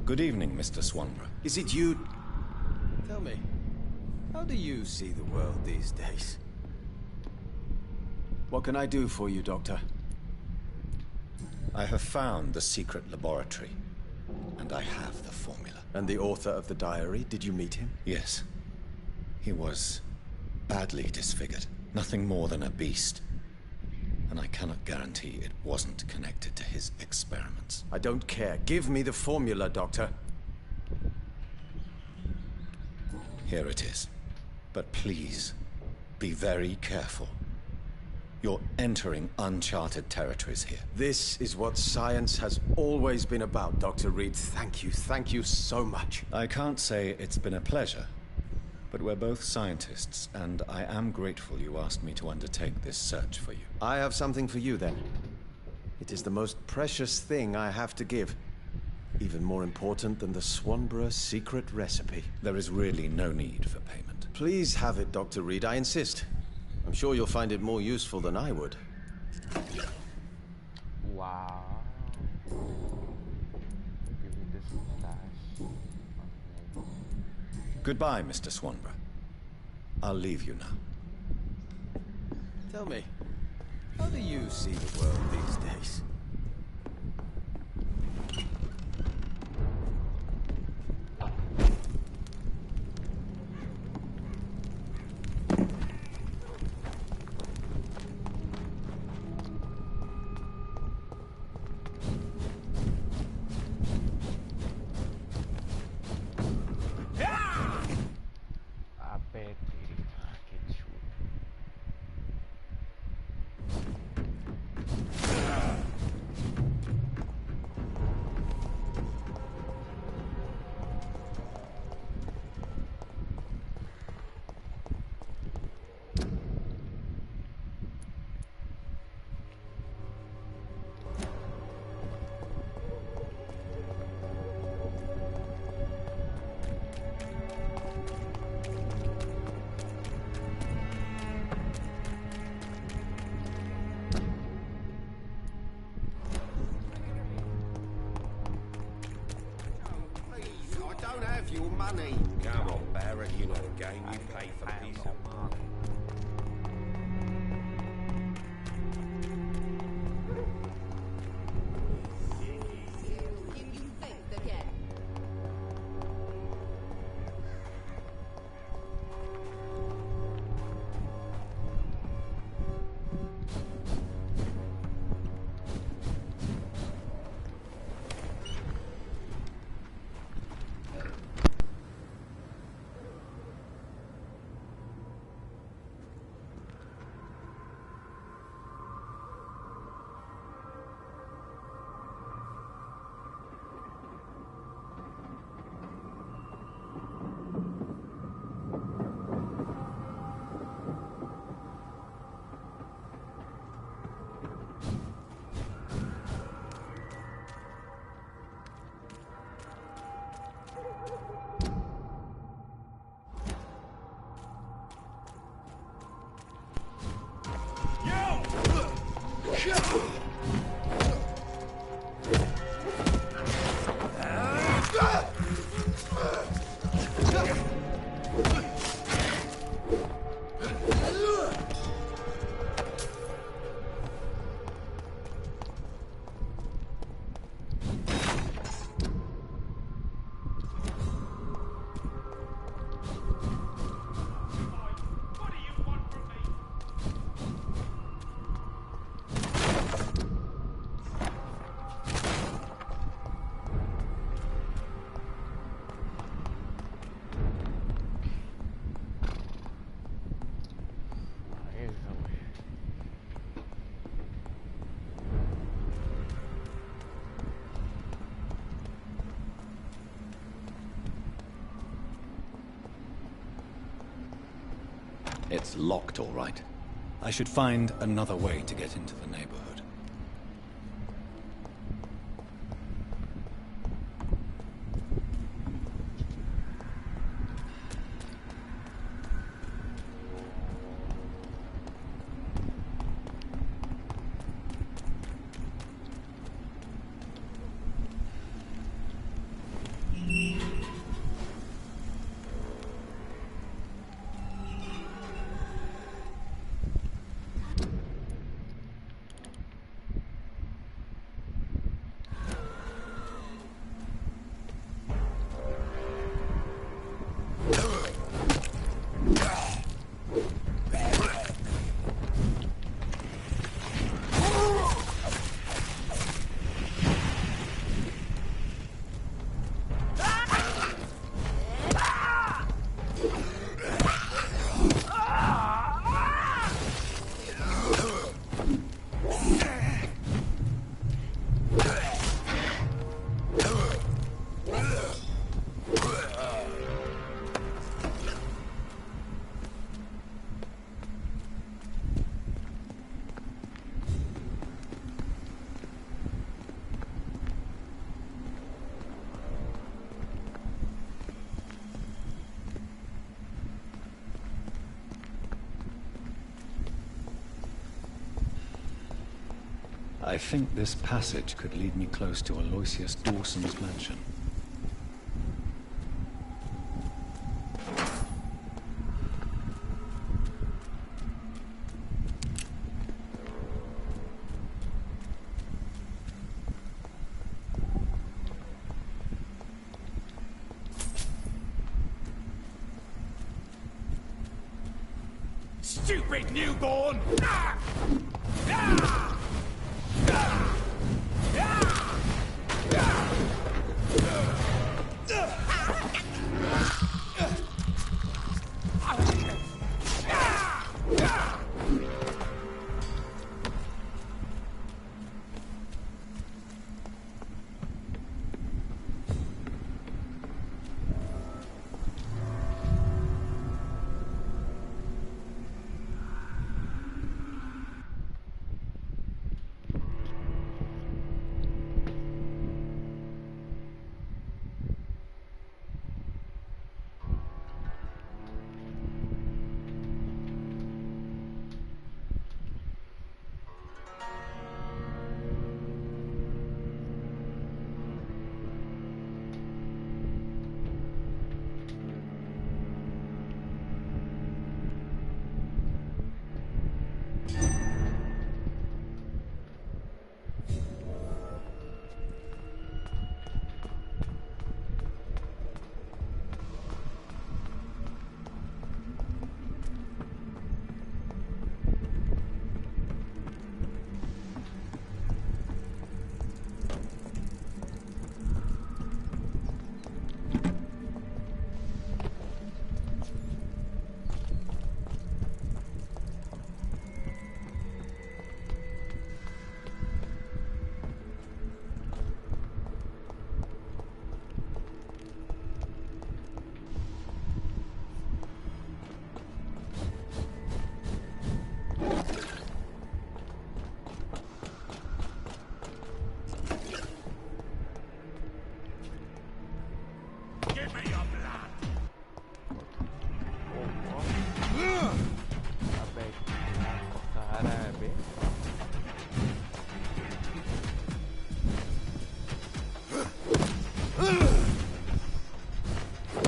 Good evening, Mr. Swanborough. Is it you? Tell me, how do you see the world these days? What can I do for you, Doctor? I have found the secret laboratory, and I have the formula. And the author of the diary, did you meet him? Yes. He was badly disfigured. Nothing more than a beast. And I cannot guarantee it wasn't connected to his experiments. I don't care. Give me the formula, Doctor. Here it is. But please, be very careful. You're entering uncharted territories here. This is what science has always been about, Dr. Reed. Thank you so much. I can't say it's been a pleasure, but we're both scientists, and I am grateful you asked me to undertake this search for you. I have something for you, then. It is the most precious thing I have to give. Even more important than the Swanborough secret recipe. There is really no need for payment. Please have it, Dr. Reed. I insist. I'm sure you'll find it more useful than I would. Wow. Give me this stash. Okay. Goodbye, Mr. Swanborough. I'll leave you now. Tell me, how do you see the world these days? Your money. Come on, Barrett, you know the game. You pay for peace of mind. You think again. It's locked, all right. I should find another way to get into the neighborhood. I think this passage could lead me close to Aloysius Dawson's mansion. Stupid newborn! Ah! Ah! Ah!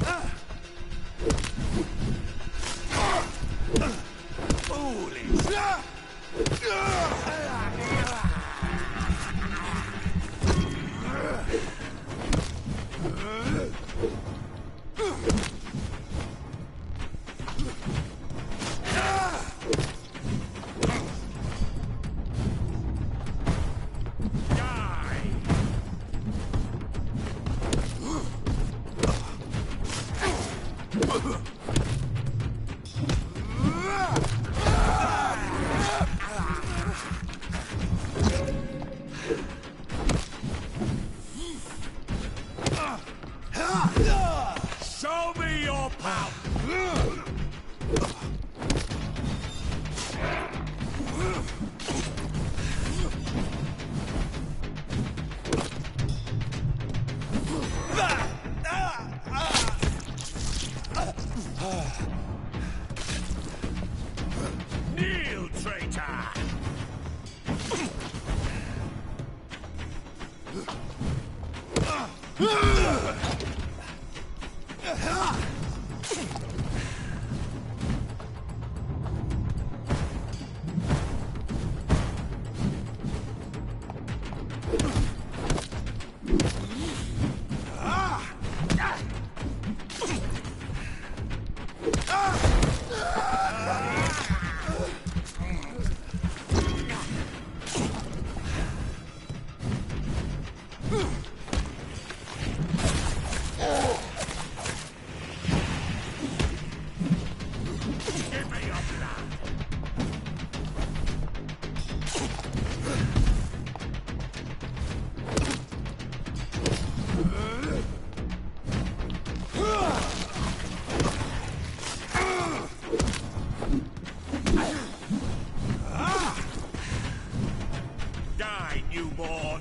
Ah! Show me your power! Kneel, traitor! Die, newborn!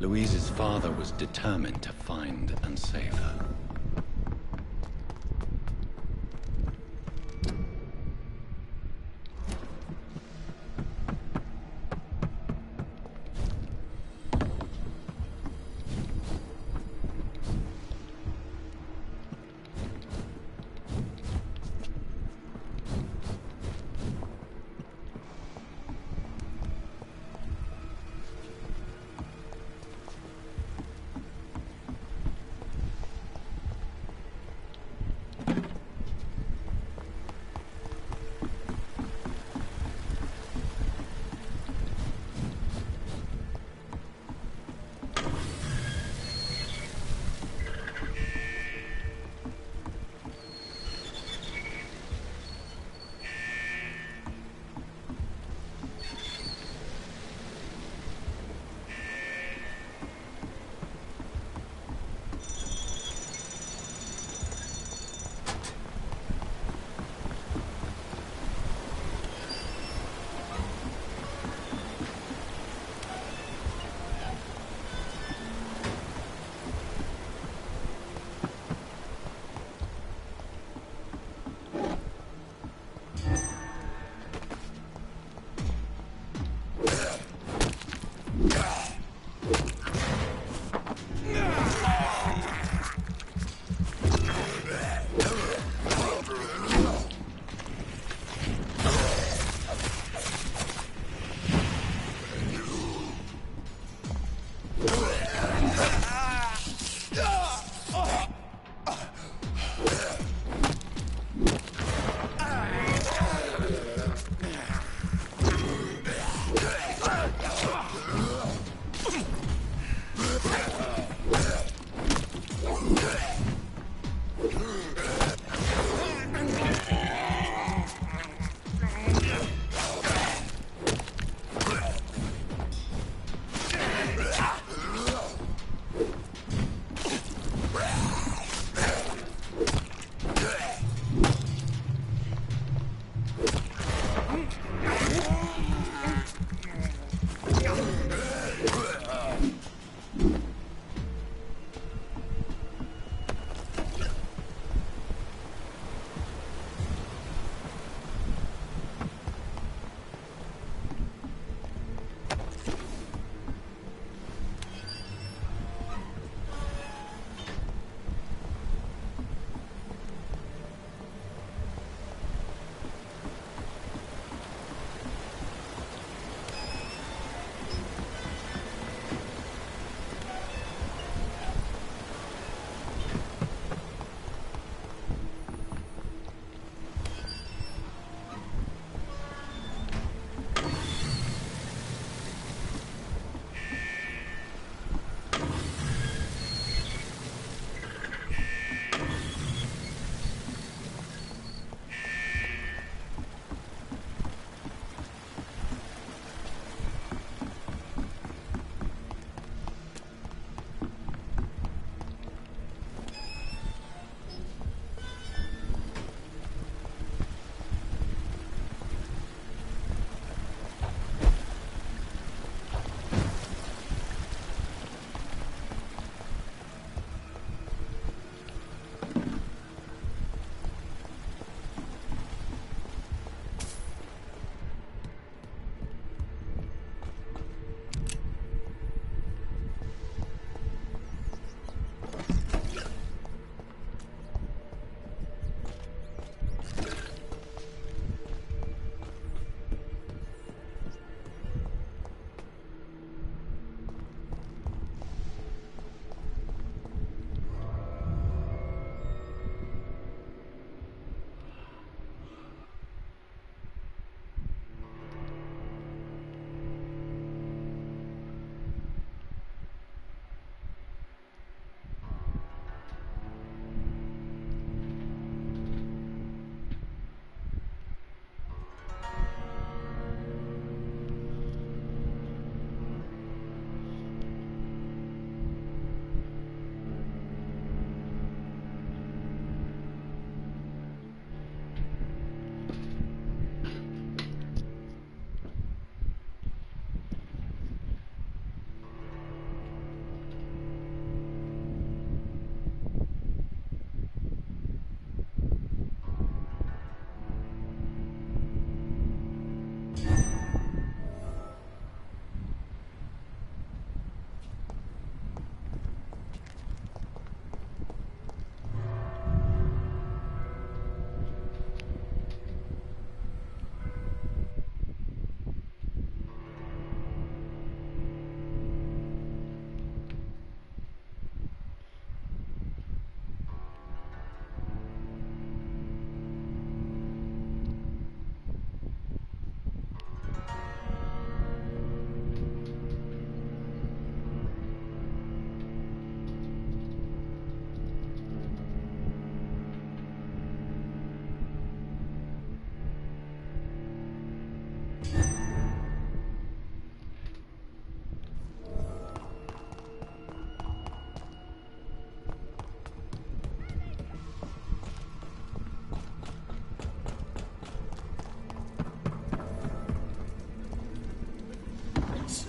Louise's father was determined to find and save her.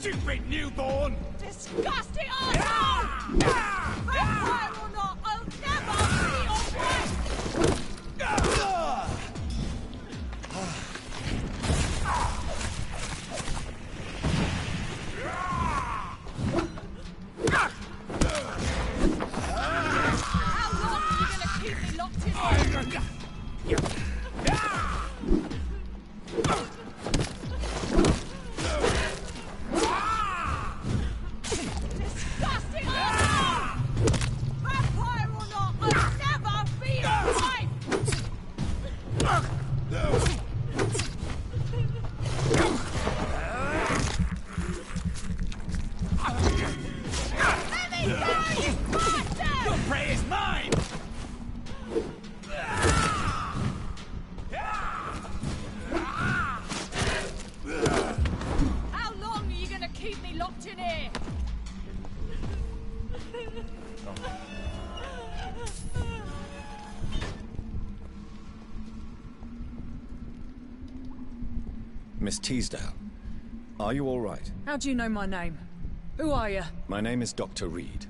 stupid newborn! Disgusting arsehole! Vampire or not, I'll never be your wife! How long are you gonna keep me locked in here? Disgusting arsehole! Vampire or not, I'll never be your wife! Let me go, you bastard! Your prey is mine! How long are you gonna keep me locked in here? Miss Teasdale, are you all right? How do you know my name? Who are you? My name is Dr. Reed.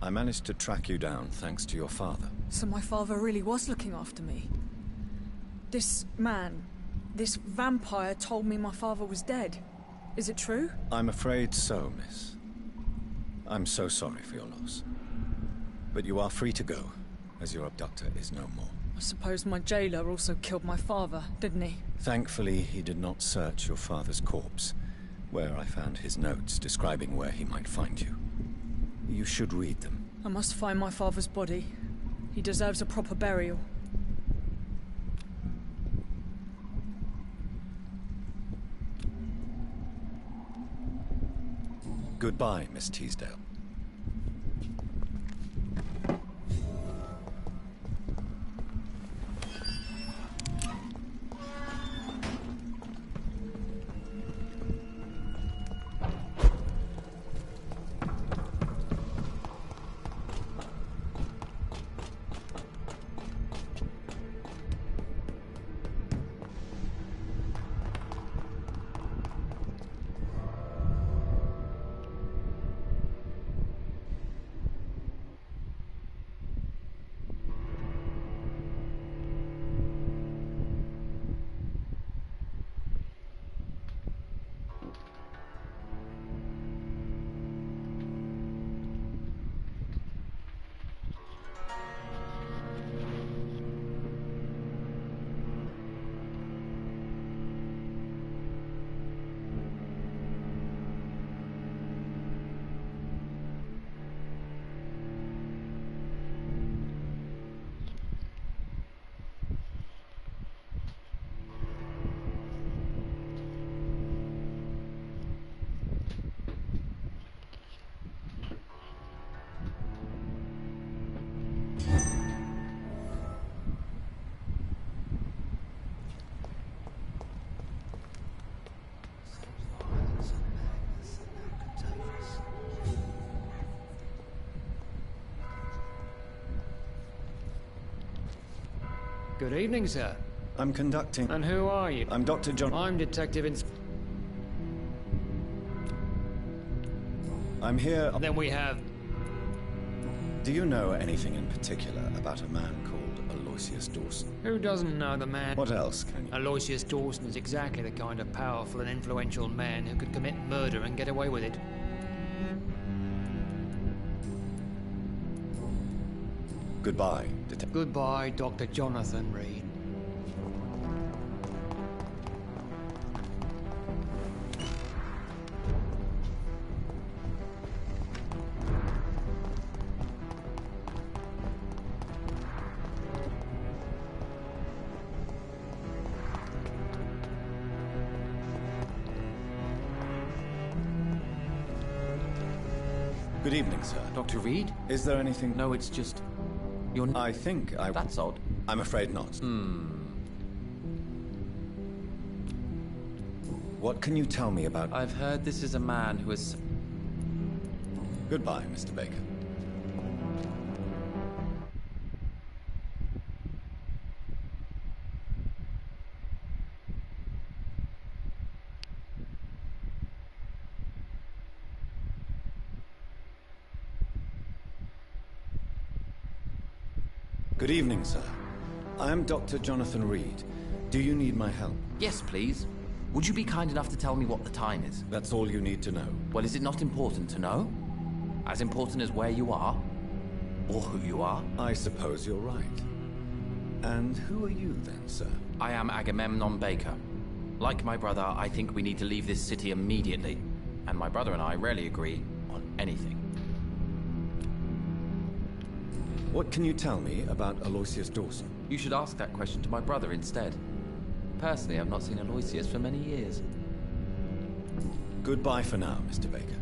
I managed to track you down thanks to your father. So my father really was looking after me. This man, this vampire told me my father was dead. Is it true? I'm afraid so, miss. I'm so sorry for your loss. But you are free to go, as your abductor is no more. I suppose my jailer also killed my father, didn't he? Thankfully, he did not search your father's corpse, where I found his notes describing where he might find you. You should read them. I must find my father's body. He deserves a proper burial. Goodbye, Miss Teasdale. Good evening, sir. I'm conducting... And who are you? I'm Dr. John... I'm Detective I'm here... Then we have... Do you know anything in particular about a man called Aloysius Dawson? Who doesn't know the man? What else can you... Aloysius Dawson is exactly the kind of powerful and influential man who could commit murder and get away with it. Goodbye, Detective. Goodbye, Dr. Jonathan Reed. Good evening, sir. Dr. Reed? Is there anything... No, it's just... You're... I think I... That's odd. I'm afraid not. What can you tell me about... I've heard this is a man who is... Goodbye, Mr. Baker. Good evening, sir. I am Dr. Jonathan Reed. Do you need my help? Yes, please. Would you be kind enough to tell me what the time is? That's all you need to know. Well, is it not important to know? As important as where you are? Or who you are? I suppose you're right. And who are you then, sir? I am Agamemnon Baker. Like my brother, I think we need to leave this city immediately. And my brother and I rarely agree on anything. What can you tell me about Aloysius Dawson? You should ask that question to my brother instead. Personally, I've not seen Aloysius for many years. Goodbye for now, Mr. Baker.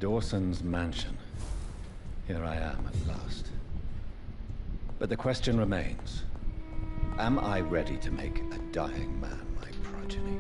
Dawson's mansion. Here I am at last. But the question remains, Am I ready to make a dying man my progeny?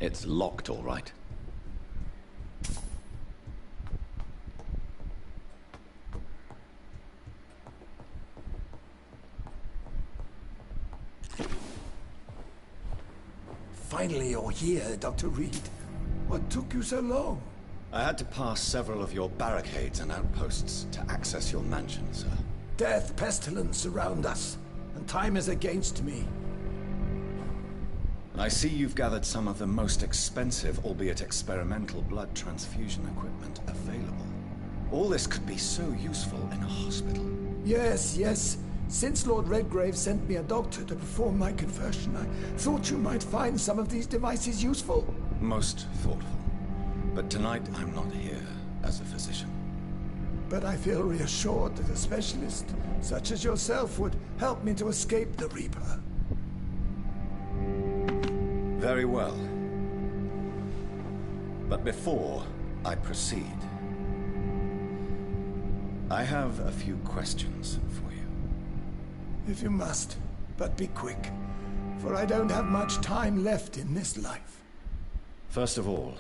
It's locked, all right. Finally, you're here, Dr. Reed. What took you so long? I had to pass several of your barricades and outposts to access your mansion, sir. Death, pestilence surround us, and time is against me. I see you've gathered some of the most expensive, albeit experimental, blood transfusion equipment available. All this could be so useful in a hospital. Yes, yes. Since Lord Redgrave sent me a doctor to perform my conversion, I thought you might find some of these devices useful. Most thoughtful. But tonight I'm not here as a physician. But I feel reassured that a specialist such as yourself would help me to escape the Reaper. Very well. But before I proceed, I have a few questions for you. If you must, but be quick, for I don't have much time left in this life. First of all,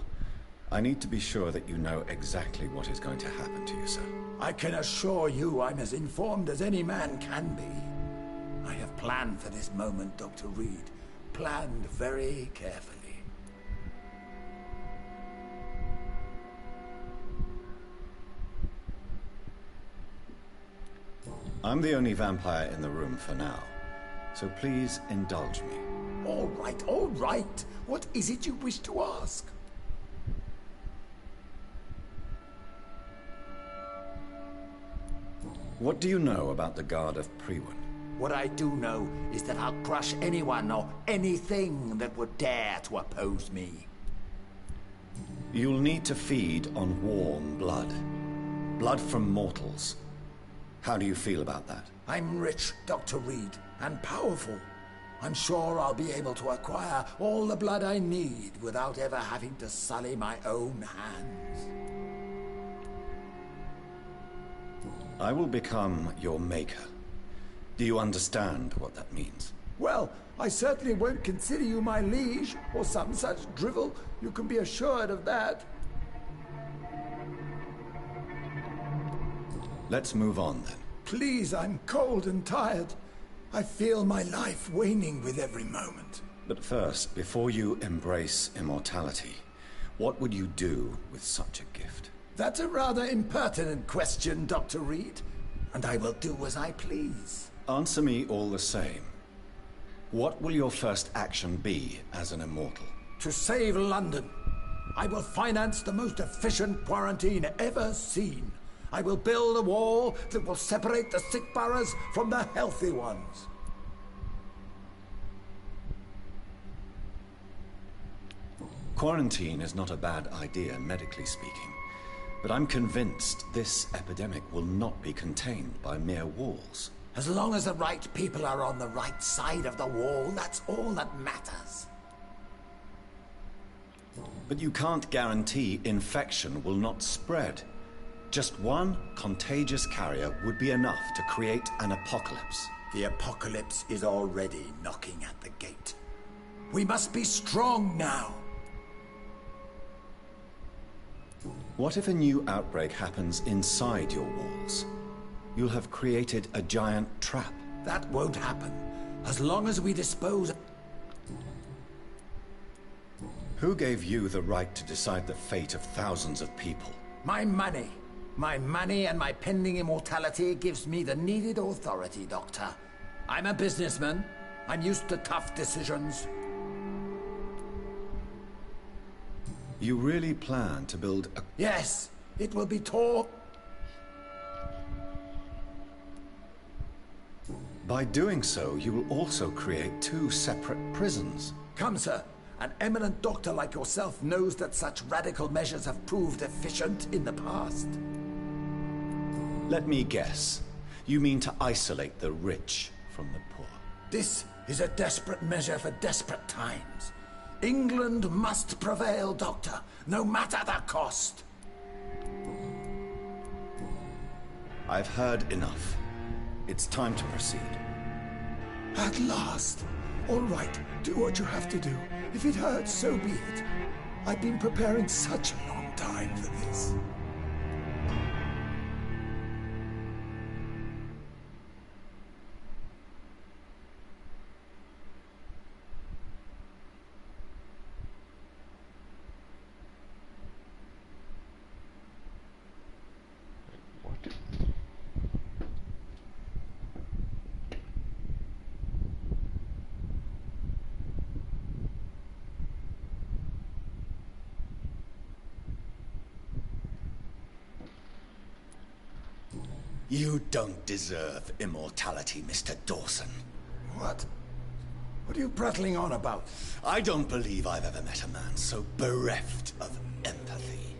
I need to be sure that you know exactly what is going to happen to you, sir. I can assure you I'm as informed as any man can be. I have planned for this moment, Dr. Reed. Planned very carefully. I'm the only vampire in the room for now, so please indulge me. All right, all right. What is it you wish to ask? What do you know about the Guard of Prewin? What I do know is that I'll crush anyone or anything that would dare to oppose me. You'll need to feed on warm blood. Blood from mortals. How do you feel about that? I'm rich, Dr. Reed, and powerful. I'm sure I'll be able to acquire all the blood I need without ever having to sully my own hands. I will become your maker. Do you understand what that means? Well, I certainly won't consider you my liege, or some such drivel. You can be assured of that. Let's move on, then. Please, I'm cold and tired. I feel my life waning with every moment. But first, before you embrace immortality, what would you do with such a gift? That's a rather impertinent question, Dr. Reed, and I will do as I please. Answer me all the same. What will your first action be as an immortal? To save London. I will finance the most efficient quarantine ever seen. I will build a wall that will separate the sick boroughs from the healthy ones. Quarantine is not a bad idea, medically speaking. But I'm convinced this epidemic will not be contained by mere walls. As long as the right people are on the right side of the wall, that's all that matters. But you can't guarantee infection will not spread. Just one contagious carrier would be enough to create an apocalypse. The apocalypse is already knocking at the gate. We must be strong now. What if a new outbreak happens inside your walls? You'll have created a giant trap. That won't happen, as long as we dispose of... Who gave you the right to decide the fate of thousands of people? My money. My money and my pending immortality gives me the needed authority, Doctor. I'm a businessman. I'm used to tough decisions. You really plan to build a... Yes, it will be tall. By doing so, you will also create two separate prisons. Come, sir. An eminent doctor like yourself knows that such radical measures have proved efficient in the past. Let me guess. You mean to isolate the rich from the poor? This is a desperate measure for desperate times. England must prevail, Doctor, no matter the cost. I've heard enough. It's time to proceed. At last. All right, do what you have to do. If it hurts, so be it. I've been preparing such a long time for this. What? You don't deserve immortality, Mr. Dawson. What? What are you prattling on about? I don't believe I've ever met a man so bereft of empathy.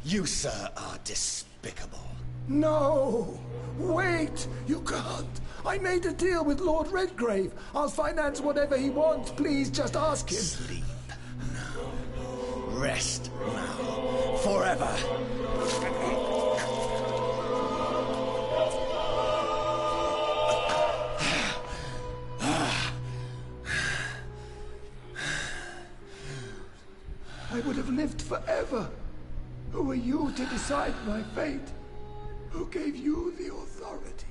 You, sir, are despicable. No! Wait! You can't! I made a deal with Lord Redgrave. I'll finance whatever he wants. Please, just ask him. Sleep now. Rest now. Forever. I would have lived forever. Who are you to decide my fate? Who gave you the authority?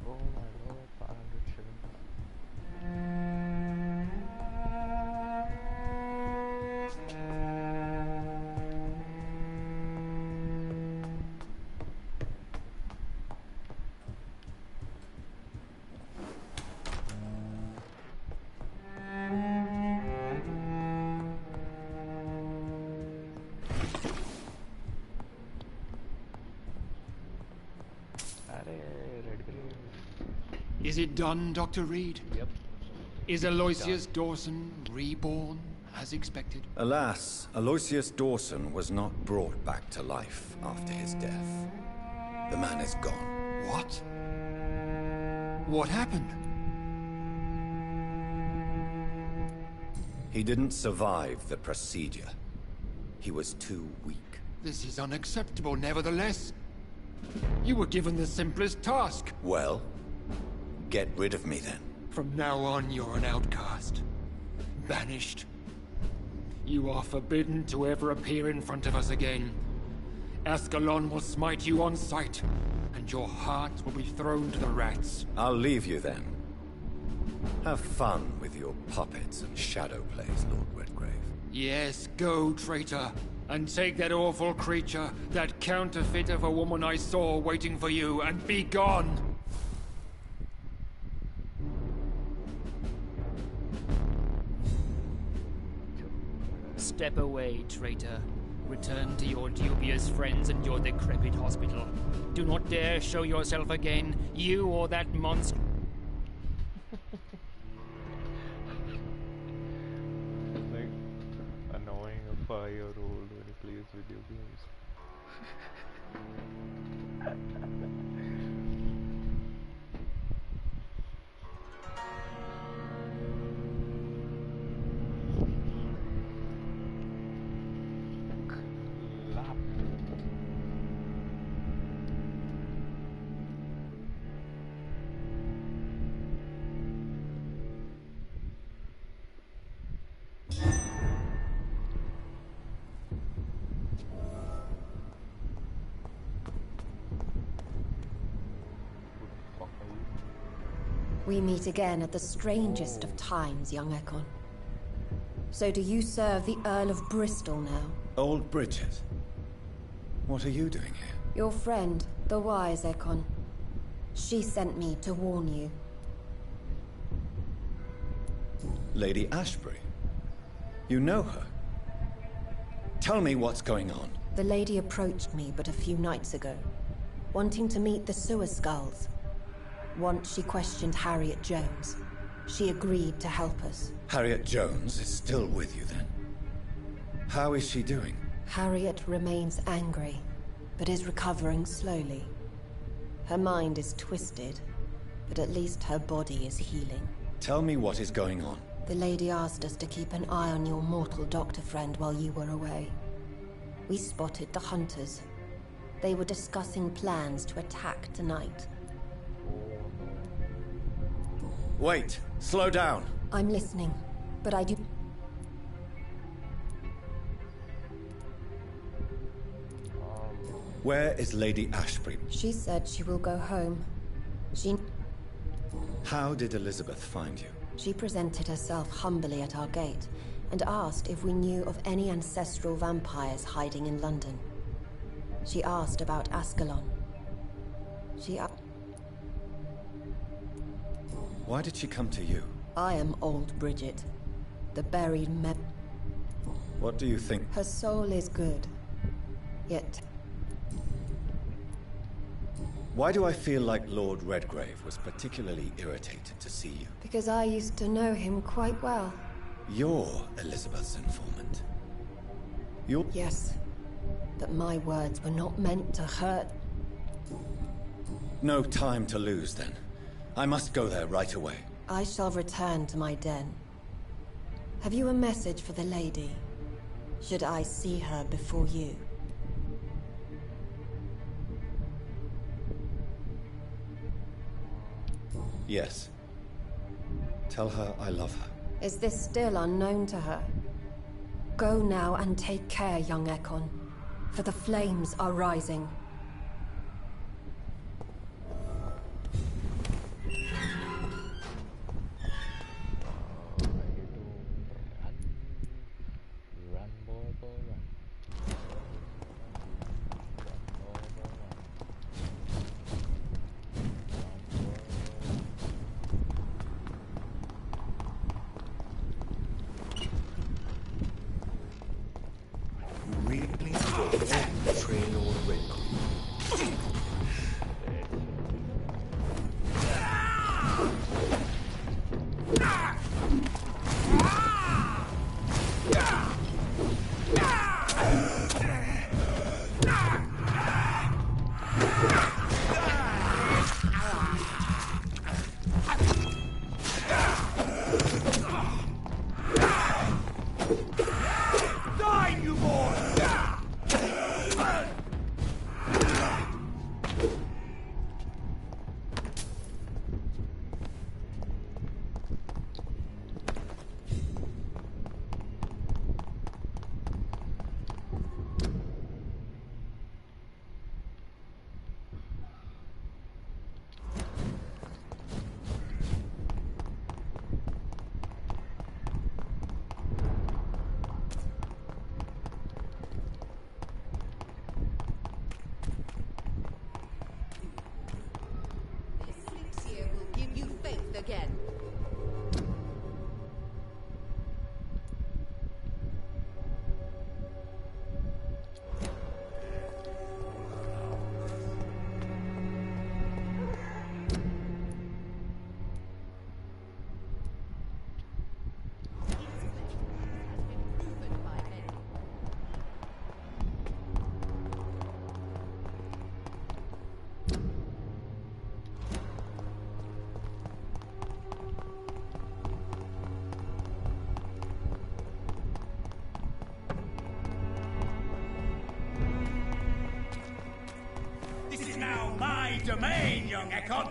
Oh my lord, 500 shillings. Is it done, Dr. Reed? Yep. Is Aloysius Dawson reborn, as expected? Alas, Aloysius Dawson was not brought back to life after his death. The man is gone. What? What happened? He didn't survive the procedure. He was too weak. This is unacceptable, nevertheless. You were given the simplest task. Well, get rid of me then. From now on, you're an outcast. Banished. You are forbidden to ever appear in front of us again. Ascalon will smite you on sight, and your heart will be thrown to the rats. I'll leave you then. Have fun with your puppets and shadow plays, Lord Redgrave. Yes, go, traitor, and take that awful creature, that counterfeit of a woman I saw waiting for you, and be gone! Step away, traitor. Return to your dubious friends and your decrepit hospital. Do not dare show yourself again, you or that monster. It's like annoying a 5-year-old when he plays video games. We meet again at the strangest of times, young Ekon. So do you serve the Earl of Bristol now? Old Bridget. What are you doing here? Your friend, the wise Ekon. She sent me to warn you. Lady Ashbury? You know her? Tell me what's going on. The lady approached me but a few nights ago, wanting to meet the Sewer Skulls. Once she questioned Harriet Jones. She agreed to help us. Harriet Jones is still with you then? How is she doing? Harriet remains angry, but is recovering slowly. Her mind is twisted, but at least her body is healing. Tell me what is going on. The lady asked us to keep an eye on your mortal doctor friend while you were away. We spotted the hunters. They were discussing plans to attack tonight. Wait! Slow down! I'm listening, but I do... Where is Lady Ashbury? She said she will go home. How did Elizabeth find you? She presented herself humbly at our gate and asked if we knew of any ancestral vampires hiding in London. She asked about Ascalon. Why did she come to you? I am old Bridget, the buried What do you think? Her soul is good, yet... Why do I feel like Lord Redgrave was particularly irritated to see you? Because I used to know him quite well. You're Elizabeth's informant. You're... Yes, but my words were not meant to hurt. No time to lose, then. I must go there right away. I shall return to my den. Have you a message for the lady? Should I see her before you? Yes. Tell her I love her. Is this still unknown to her? Go now and take care, young Ekon, for the flames are rising. Again. Domain, young Ekon!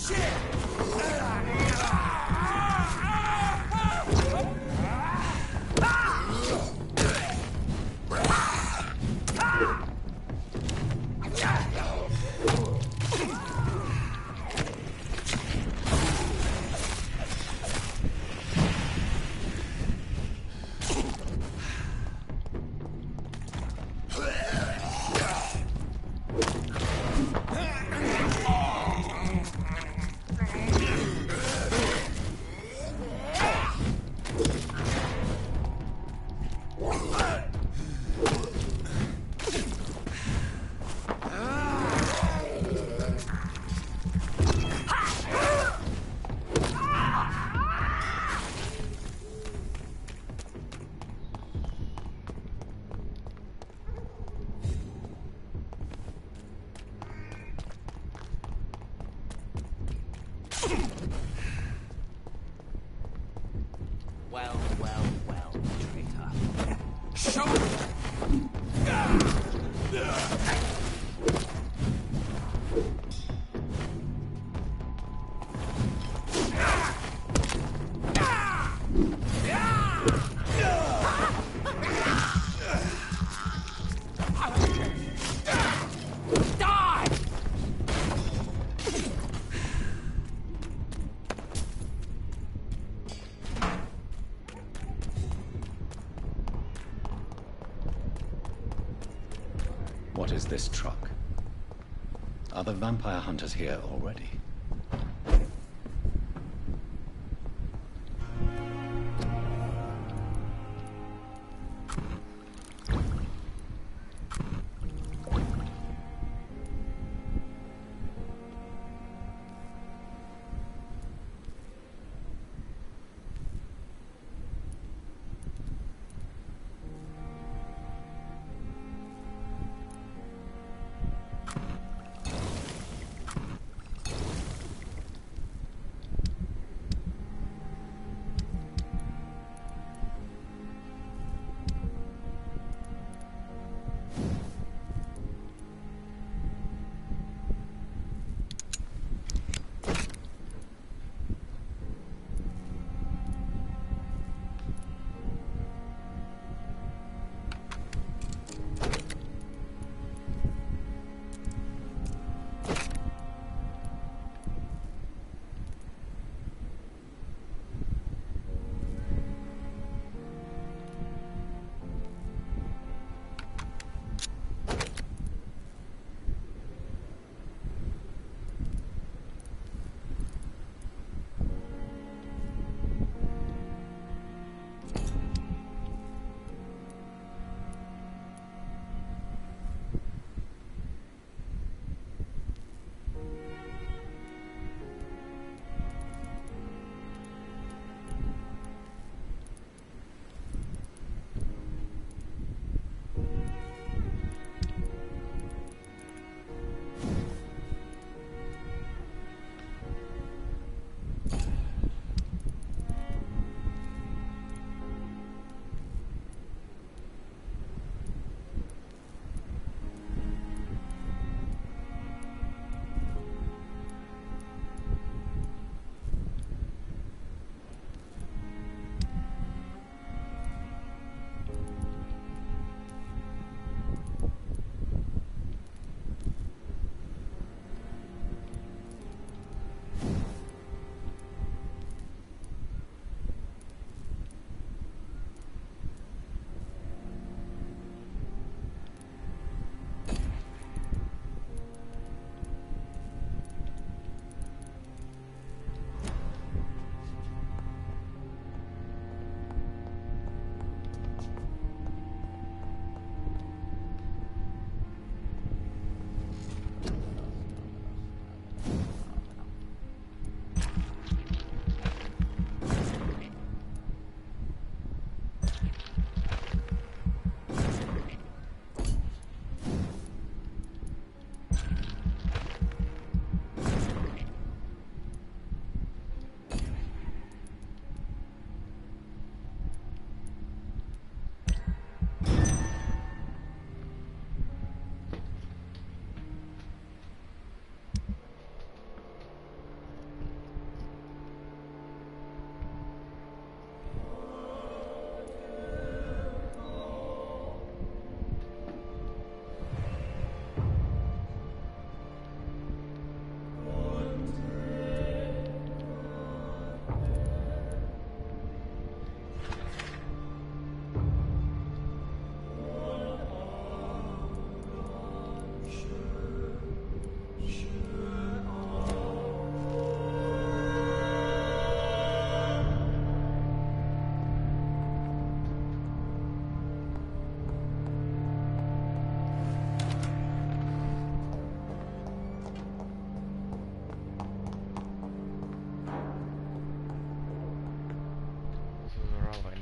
Well, traitor. Show What is this truck? Are the vampire hunters here already?